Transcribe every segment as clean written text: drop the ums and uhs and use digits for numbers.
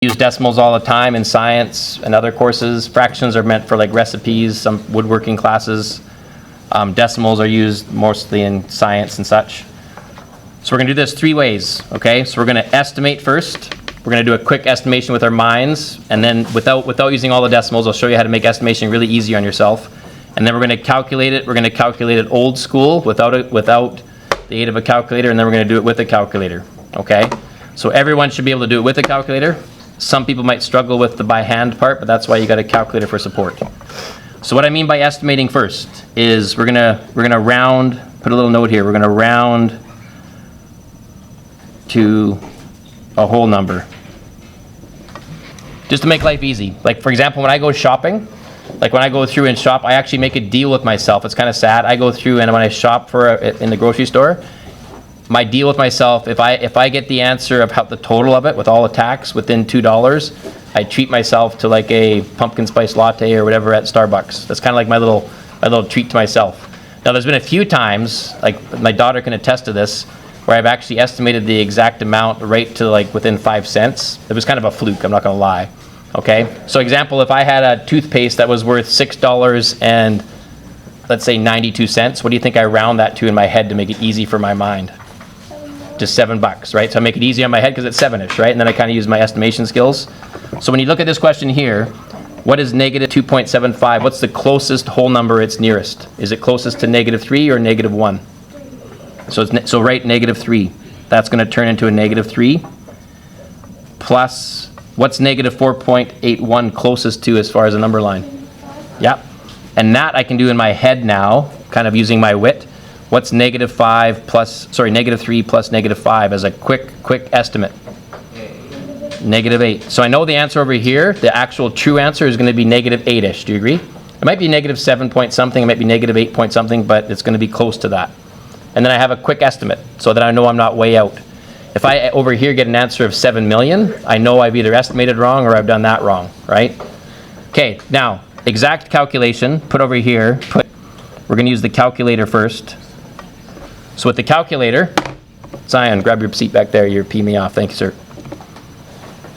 use decimals all the time in science and other courses. Fractions are meant for like recipes, some woodworking classes. Decimals are used mostly in science and such. So we're going to do this 3 ways, okay? So we're going to estimate first. We're going to do a quick estimation with our minds, and then without using all the decimals, I'll show you how to make estimation really easy on yourself. And then we're going to calculate it. We're going to calculate it old school without the aid of a calculator, and then we're going to do it with a calculator, okay? So everyone should be able to do it with a calculator. Some people might struggle with the by hand part, but that's why you got a calculator for support. So what I mean by estimating first is we're gonna round, put a little note here, we're gonna round to a whole number. Just to make life easy. Like for example, when I go shopping, like when I go through and shop, I actually make a deal with myself. It's kind of sad. I go through and when I shop in the grocery store, my deal with myself, if I get the answer of how the total of it with all the tax within $2, I treat myself to like a pumpkin spice latte or whatever at Starbucks. That's kind of like my little treat to myself. Now there's been a few times, like my daughter can attest to this, where I've actually estimated the exact amount right to like within 5 cents. It was kind of a fluke, I'm not gonna lie. Okay, so example, if I had a toothpaste that was worth $6 and let's say 92 cents, what do you think I round that to in my head to make it easy for my mind? Just $7, right? So I make it easy on my head because it's 7-ish, right? And then I kind of use my estimation skills. So when you look at this question here, what is negative 2.75? What's the closest whole number it's nearest? Is it closest to negative 3 or negative 1? So write negative 3. That's going to turn into a negative 3. Plus, what's negative 4.81 closest to as far as a number line? Yep. And that I can do in my head now, kind of using my wit. What's negative 3 plus negative 5 as a quick estimate? Negative 8. So I know the answer over here, the actual true answer is going to be negative 8-ish. Do you agree? It might be negative 7 point something, it might be negative 8 point something, but it's going to be close to that. And then I have a quick estimate so that I know I'm not way out. If I over here get an answer of 7 million, I know I've either estimated wrong or I've done that wrong, right? Okay, now, exact calculation, put over here, we're going to use the calculator first. So with the calculator, Zion, grab your seat back there. You're peeing me off. Thank you, sir.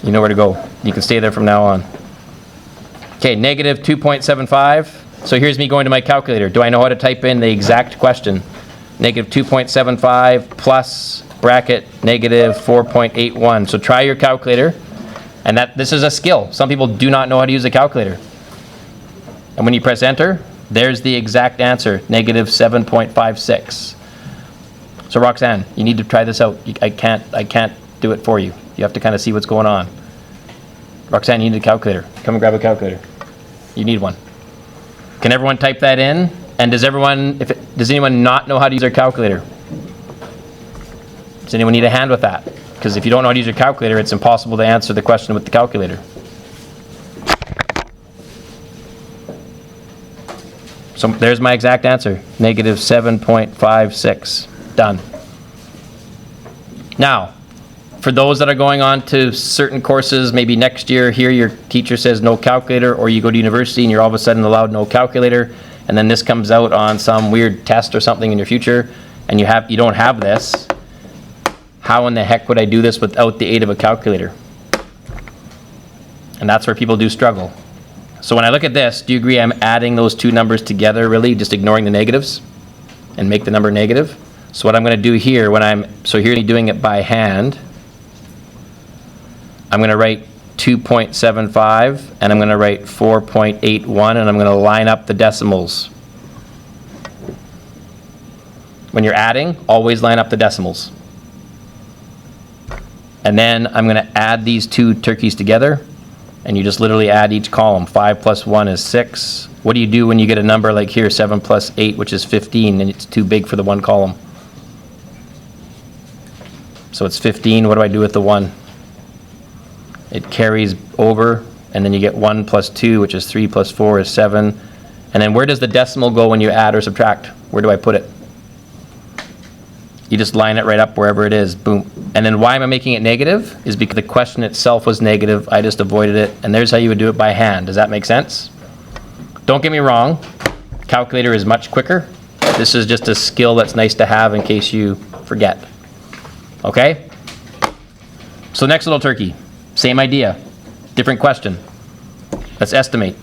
You know where to go. You can stay there from now on. Okay, negative 2.75. So here's me going to my calculator. Do I know how to type in the exact question? Negative 2.75 plus bracket negative 4.81. So try your calculator. And this is a skill. Some people do not know how to use a calculator. And when you press enter, there's the exact answer, negative 7.56. So Roxanne, you need to try this out. I can't do it for you. You have to kind of see what's going on. Roxanne, you need a calculator. Come and grab a calculator. You need one. Can everyone type that in? And does anyone not know how to use their calculator? Does anyone need a hand with that? Because if you don't know how to use your calculator, it's impossible to answer the question with the calculator. So there's my exact answer, negative 7.56. Done. Now, for those that are going on to certain courses, maybe next year here your teacher says no calculator, or you go to university and you're all of a sudden allowed no calculator, and then this comes out on some weird test or something in your future, and you don't have this. How in the heck would I do this without the aid of a calculator? And that's where people do struggle. So when I look at this, do you agree I'm adding those two numbers together, really, just ignoring the negatives and make the number negative? So what I'm going to do here, here I'm doing it by hand, I'm going to write 2.75 and I'm going to write 4.81 and I'm going to line up the decimals. When you're adding, always line up the decimals. And then I'm going to add these two turkeys together, and you just literally add each column. 5 plus 1 is 6. What do you do when you get a number like here, 7 plus 8, which is 15, and it's too big for the one column? So it's 15. What do I do with the 1? It carries over, and then you get 1 plus 2, which is 3 plus 4 is 7. And then where does the decimal go when you add or subtract? Where do I put it? You just line it right up wherever it is. Boom. And then why am I making it negative? Is because the question itself was negative. I just avoided it. And there's how you would do it by hand. Does that make sense? Don't get me wrong. Calculator is much quicker. This is just a skill that's nice to have in case you forget. Okay? So next little turkey. Same idea. Different question. Let's estimate.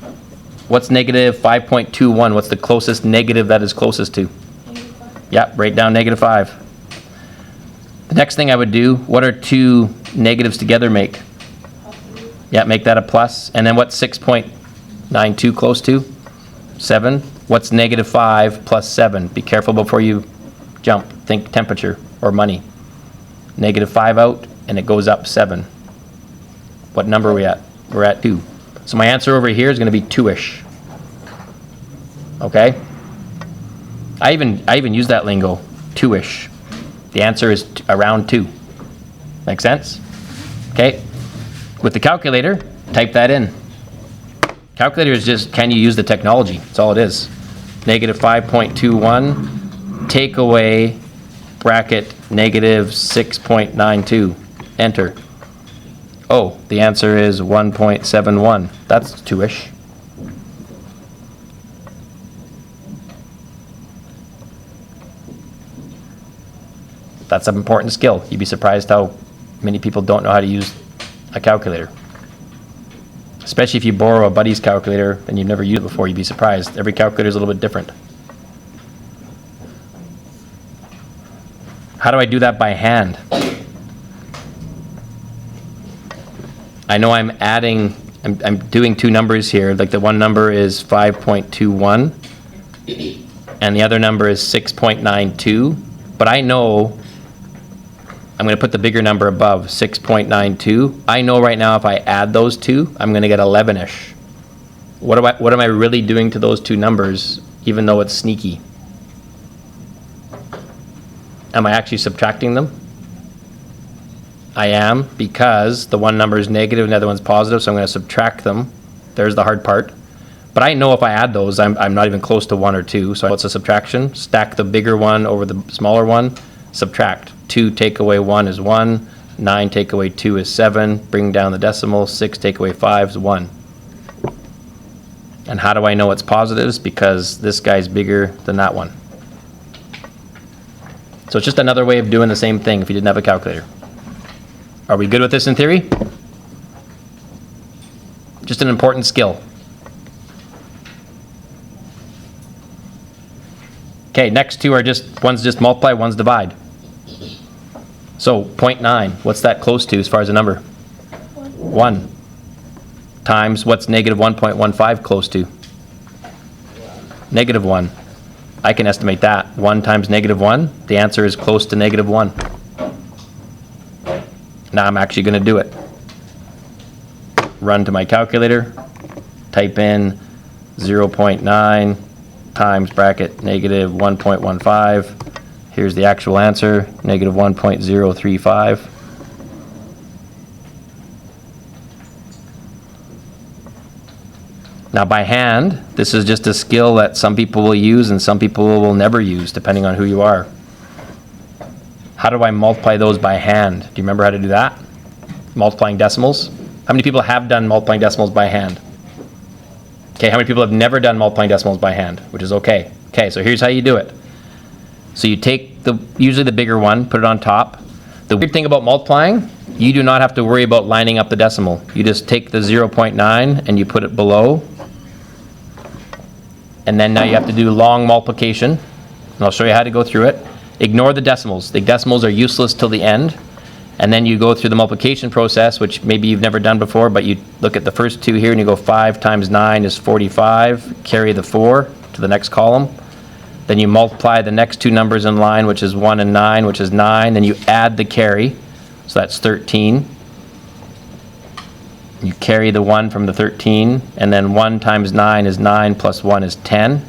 What's negative 5.21? What's the closest negative that is closest to? Yep, write down -5. The next thing I would do, what are two negatives together make? Yeah, make that a plus. And then what's 6.92 close to? 7. What's -5 plus 7? Be careful before you jump. Think temperature or money. -5 out, and it goes up 7. What number are we at? We're at 2. So my answer over here is going to be 2-ish. Okay? I even use that lingo, 2-ish. The answer is around 2. Make sense? Okay. With the calculator, type that in. Calculator is just, can you use the technology? That's all it is. -5.21, take away, bracket, -6.92. Enter. Oh, the answer is 1.71. That's 2-ish. That's an important skill. You'd be surprised how many people don't know how to use a calculator. Especially if you borrow a buddy's calculator and you've never used it before, you'd be surprised. Every calculator is a little bit different. How do I do that by hand? I know I'm adding, I'm doing two numbers here. Like the one number is 5.21 and the other number is 6.92. But I know I'm going to put the bigger number above, 6.92. I know right now if I add those two, I'm going to get 11-ish. What am I really doing to those two numbers, even though it's sneaky? Am I actually subtracting them? I am, because the one number is negative and the other one's positive, so I'm going to subtract them. There's the hard part. But I know if I add those, I'm not even close to 1 or 2. So what's a subtraction? Stack the bigger one over the smaller one, subtract. 2 take away 1 is 1, 9 take away 2 is 7, bring down the decimal, 6 take away 5 is 1. And how do I know it's positives? Because this guy's bigger than that one. So it's just another way of doing the same thing if you didn't have a calculator. Are we good with this in theory? Just an important skill. Okay, next two are one's just multiply, one's divide. So 0.9, what's that close to as far as a number? 1. Times what's -1.15 close to? -1. I can estimate that. 1 times -1, the answer is close to -1. Now I'm actually going to do it. Run to my calculator, type in 0.9 times bracket -1.15. Here's the actual answer, -1.035. Now by hand, this is just a skill that some people will use and some people will never use, depending on who you are. How do I multiply those by hand? Do you remember how to do that? Multiplying decimals? How many people have done multiplying decimals by hand? Okay, how many people have never done multiplying decimals by hand? Which is okay. Okay, so here's how you do it. So you take usually the bigger one, put it on top. The weird thing about multiplying, you do not have to worry about lining up the decimal. You just take the 0.9 and you put it below. And then now you have to do long multiplication. And I'll show you how to go through it. Ignore the decimals. The decimals are useless till the end. And then you go through the multiplication process, which maybe you've never done before, but you look at the first two here and you go 5 times 9 is 45. Carry the 4 to the next column. Then you multiply the next two numbers in line, which is 1 and 9, which is 9. Then you add the carry, so that's 13. You carry the 1 from the 13, and then 1 times 9 is 9, plus 1 is 10.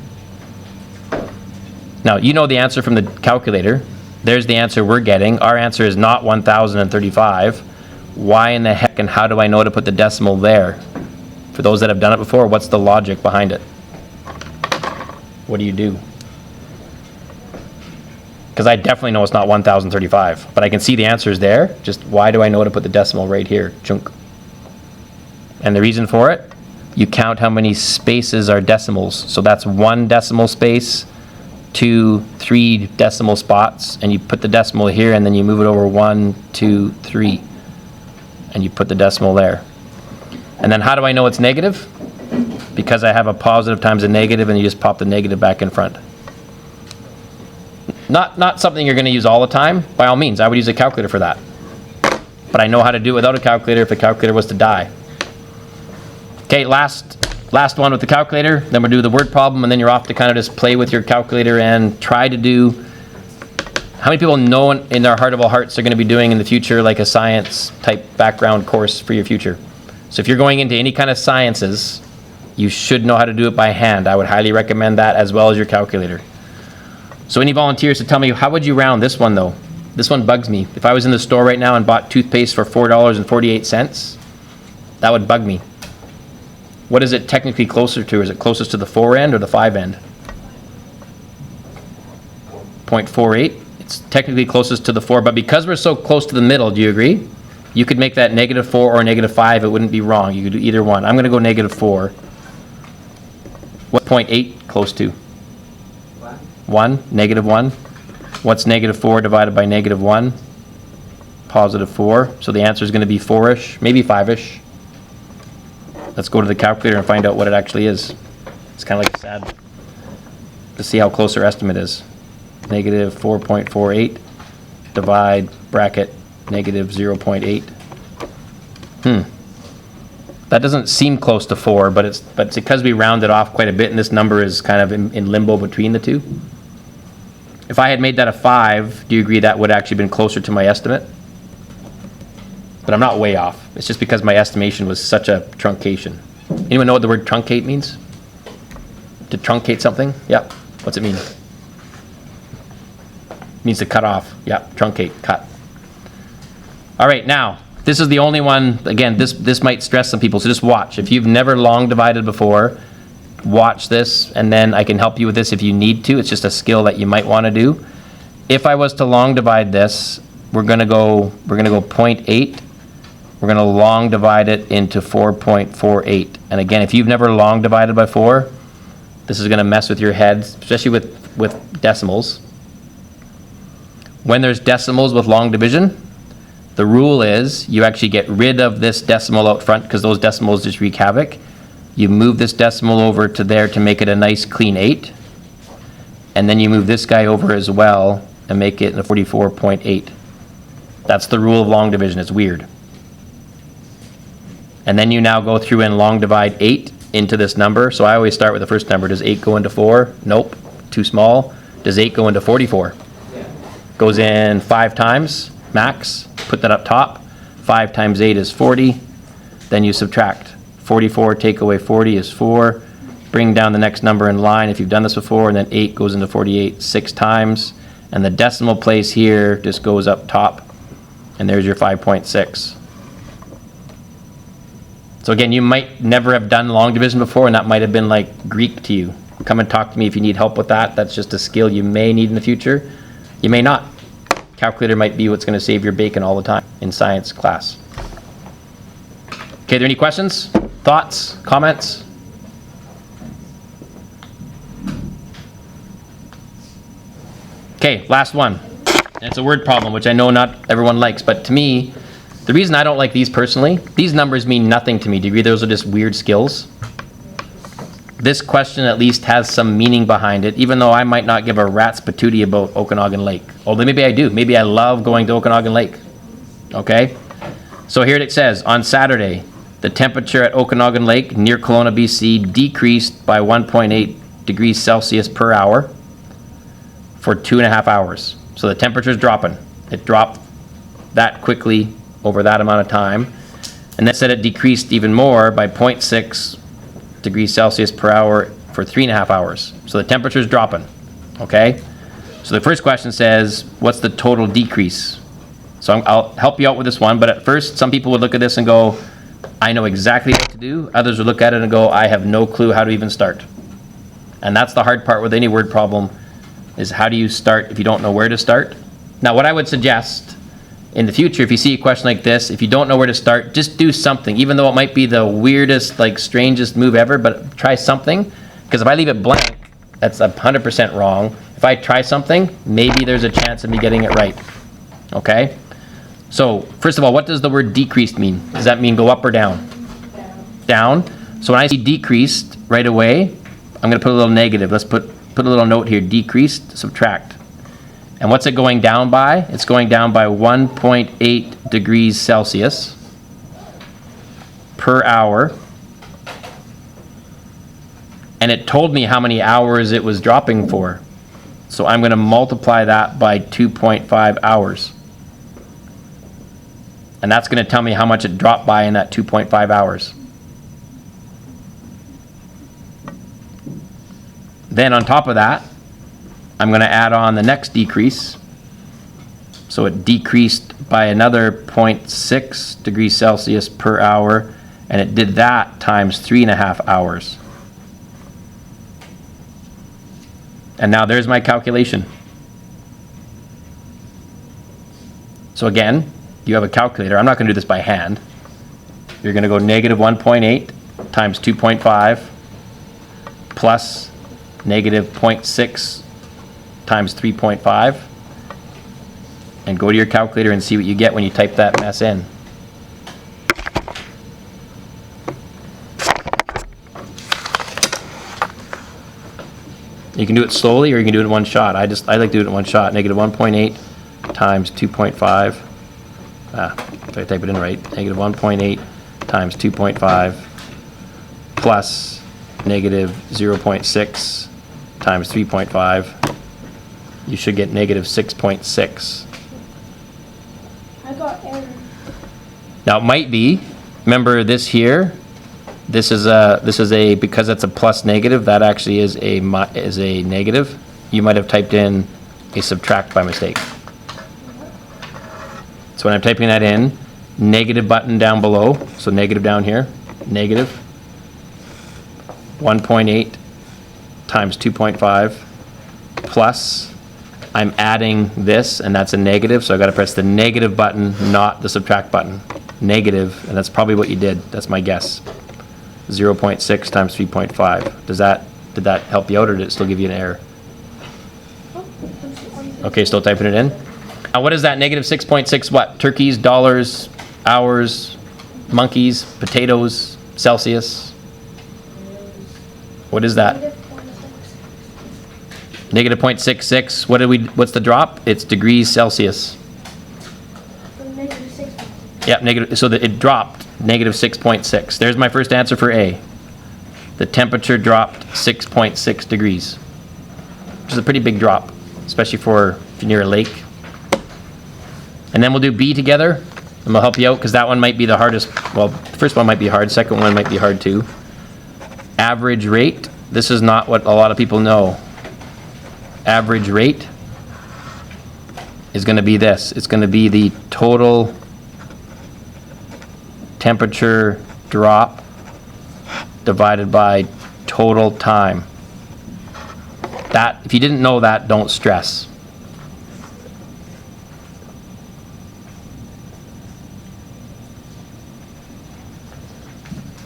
Now, you know the answer from the calculator. There's the answer we're getting. Our answer is not 1,035. Why in the heck and how do I know to put the decimal there? For those that have done it before, what's the logic behind it? What do you do? Because I definitely know it's not 1,035, but I can see the answer is there. Just why do I know to put the decimal right here? Chunk. And the reason for it, you count how many spaces are decimals. So that's 1 decimal space, 2, 3 decimal spots, and you put the decimal here, and then you move it over 1, 2, 3, and you put the decimal there. And then how do I know it's negative? Because I have a positive times a negative, and you just pop the negative back in front. Not something you're going to use all the time. By all means, I would use a calculator for that. But I know how to do it without a calculator if the calculator was to die. Okay, last one with the calculator. Then we'll do the word problem, and then you're off to kind of just play with your calculator and try to do. How many people know in their heart of all hearts they're going to be doing in the future like a science type background course for your future? So if you're going into any kind of sciences, you should know how to do it by hand. I would highly recommend that as well as your calculator. So any volunteers to tell me, how would you round this one though? This one bugs me. If I was in the store right now and bought toothpaste for $4.48, that would bug me. What is it technically closer to? Is it closest to the 4 end or the 5 end? 0.48. It's technically closest to the 4, but because we're so close to the middle, do you agree? You could make that -4 or -5. It wouldn't be wrong. You could do either one. I'm going to go -4. What's 0.8 close to? 1. -1. What's -4 divided by -1? +4. So the answer is going to be 4-ish, maybe 5-ish. Let's go to the calculator and find out what it actually is. It's kind of like sad to see how close our estimate is. -4.48 divide bracket -0.8. That doesn't seem close to 4, but it's because we rounded off quite a bit, and this number is kind of in limbo between the two. If I had made that a 5, do you agree that would actually been closer to my estimate? But I'm not way off. It's just because my estimation was such a truncation. Anyone know what the word truncate means? To truncate something? Yep. What's it mean? It means to cut off. Yep. Truncate. Cut. All right. Now, this is the only one. Again, this might stress some people, so just watch. If you've never long divided before, watch this, and then I can help you with this if you need to. It's just a skill that you might want to do. If I was to long divide this, we're going to go 0.8. We're going to long divide it into 4.48. And again, if you've never long divided before, this is going to mess with your head, especially with decimals. When there's decimals with long division, the rule is you actually get rid of this decimal out front because those decimals just wreak havoc. You move this decimal over to there to make it a nice clean 8. And then you move this guy over as well and make it a 44.8. That's the rule of long division. It's weird. And then you now go through and long divide 8 into this number. So I always start with the first number. Does 8 go into 4? Nope. Too small. Does 8 go into 44? Yeah. Goes in 5 times, max. Put that up top. 5 times 8 is 40. Then you subtract. 44 take away 40 is 4. Bring down the next number in line if you've done this before, and then 8 goes into 48 6 times. And the decimal place here just goes up top. And there's your 5.6. So again, you might never have done long division before, and that might have been like Greek to you. Come and talk to me if you need help with that. That's just a skill you may need in the future. You may not. Calculator might be what's going to save your bacon all the time in science class. Okay, are there any questions, thoughts, comments? Okay, last one. And it's a word problem, which I know not everyone likes, but to me, the reason I don't like these personally, these numbers mean nothing to me. Do you agree those are just weird skills? This question at least has some meaning behind it, even though I might not give a rat's patootie about Okanagan Lake. Although maybe I do. Maybe I love going to Okanagan Lake. Okay? So here it says, on Saturday, the temperature at Okanagan Lake near Kelowna, BC decreased by 1.8 degrees Celsius per hour for 2.5 hours. So the temperature is dropping. It dropped that quickly over that amount of time. And that said it decreased even more by 0.6 degrees Celsius per hour for 3.5 hours. So the temperature is dropping, okay? So the first question says, what's the total decrease? So I'll help you out with this one, but at first some people would look at this and go, I know exactly what to do. Others would look at it and go, I have no clue how to even start. And that's the hard part with any word problem, is how do you start if you don't know where to start? Now what I would suggest in the future, if you see a question like this, if you don't know where to start, just do something, even though it might be the weirdest, like strangest move ever, but try something. Because if I leave it blank, that's 100% wrong. If I try something, maybe there's a chance of me getting it right. Okay? So, first of all, what does the word decreased mean? Does that mean go up or down? down. So when I see decreased right away, I'm going to put a little negative. Let's put a little note here, decreased, subtract. And what's it going down by? It's going down by 1.8 degrees Celsius per hour. And it told me how many hours it was dropping for. So I'm going to multiply that by 2.5 hours. And that's going to tell me how much it dropped by in that 2.5 hours. Then on top of that, I'm going to add on the next decrease. So it decreased by another 0.6 degrees Celsius per hour, and it did that times 3.5 hours. And now there's my calculation. So again, you have a calculator. I'm not going to do this by hand. You're going to go negative 1.8 times 2.5 plus negative 0.6 times 3.5, and go to your calculator and see what you get when you type that mess in. You can do it slowly or you can do it in one shot. I like to do it in one shot. Negative 1.8 times 2.5. If I type it in right. Negative 1.8 times 2.5 plus negative 0.6 times 3.5. You should get negative 6.6. I got error. Now it might be, remember this here, this is a because it's a plus negative, that actually is a negative. You might have typed in a subtract by mistake. So when I'm typing that in, negative button down below, so negative down here, negative 1.8 times 2.5 plus, I'm adding this, and that's a negative, so I've got to press the negative button, not the subtract button. Negative, and that's probably what you did. That's my guess. 0.6 times 3.5. Did that help you out, or did it still give you an error? Okay, still typing it in. Now what is that? Negative 6.6 what? Turkeys, dollars, hours, monkeys, potatoes, Celsius? What is that? Negative 0.66. What's the drop? It's degrees Celsius. Yep, negative. So it dropped negative 6.6. There's my first answer for A. The temperature dropped 6.6 degrees, which is a pretty big drop, especially if you're near a lake. And then we'll do B together, and we'll help you out because that one might be the hardest. Well, the first one might be hard. Second one might be hard too. Average rate. This is not what a lot of people know. Average rate is going to be this. It's going to be the total temperature drop divided by total time. That, if you didn't know that, don't stress.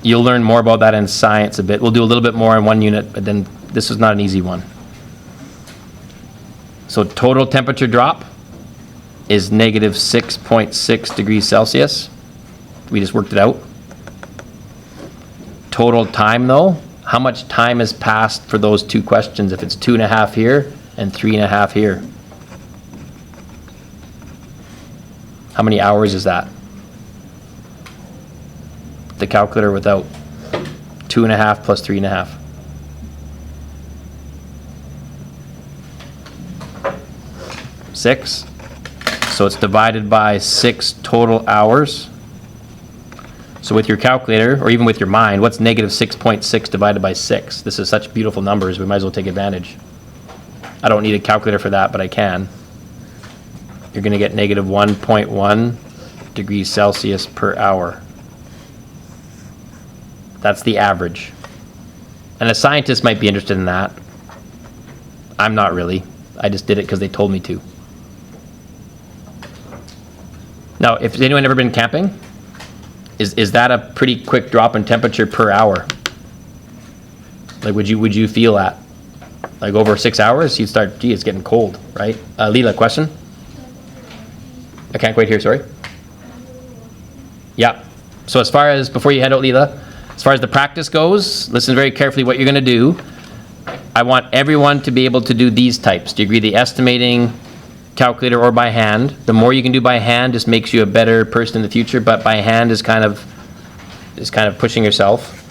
You'll learn more about that in science a bit. We'll do a little bit more in one unit, but then this is not an easy one. So total temperature drop is negative 6.6 degrees Celsius. We just worked it out. Total time though, how much time has passed for those two questions if it's 2.5 here and 3.5 here? How many hours is that? The calculator without 2.5 plus 3.5. 6. So it's divided by 6 total hours. So with your calculator, or even with your mind, what's negative 6.6 divided by 6? This is such beautiful numbers, we might as well take advantage. I don't need a calculator for that, but I can. You're going to get negative 1.1 degrees Celsius per hour. That's the average. And a scientist might be interested in that. I'm not really. I just did it because they told me to. Now, if anyone ever been camping, is that a pretty quick drop in temperature per hour? Like, would you feel that? Like over 6 hours, you'd start, gee, it's getting cold, right? Leela, question? I can't quite hear, sorry. Yeah. So as far as, before you head out, Leela, As far as the practice goes, listen very carefully what you're going to do. I want everyone to be able to do these types. Do you agree? The estimating, calculator, or by hand. The more you can do by hand just makes you a better person in the future, but by hand is kind of pushing yourself.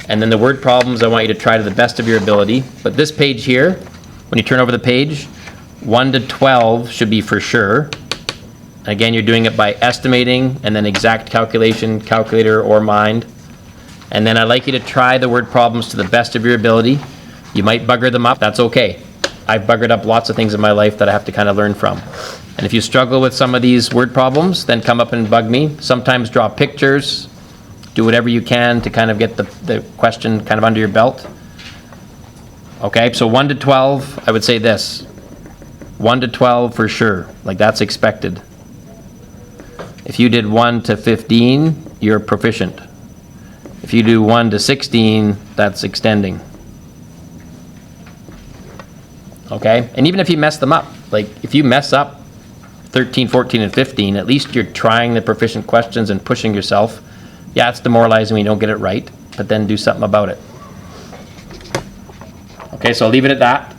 And then the word problems, I want you to try to the best of your ability. But this page here, when you turn over the page, 1 to 12 should be for sure. Again, you're doing it by estimating and then exact calculation, calculator, or mind. And then I'd like you to try the word problems to the best of your ability. You might bugger them up, that's okay. I've buggered up lots of things in my life that I have to kind of learn from. And if you struggle with some of these word problems, then come up and bug me. Sometimes draw pictures, do whatever you can to kind of get the question kind of under your belt. Okay, so 1 to 12, I would say this. 1 to 12 for sure, like that's expected. If you did 1 to 15, you're proficient. If you do 1 to 16, that's extending. Okay, and even if you mess them up, like if you mess up 13, 14, and 15, at least you're trying the proficient questions and pushing yourself. Yeah, it's demoralizing when you don't get it right, but then do something about it. Okay, so I'll leave it at that.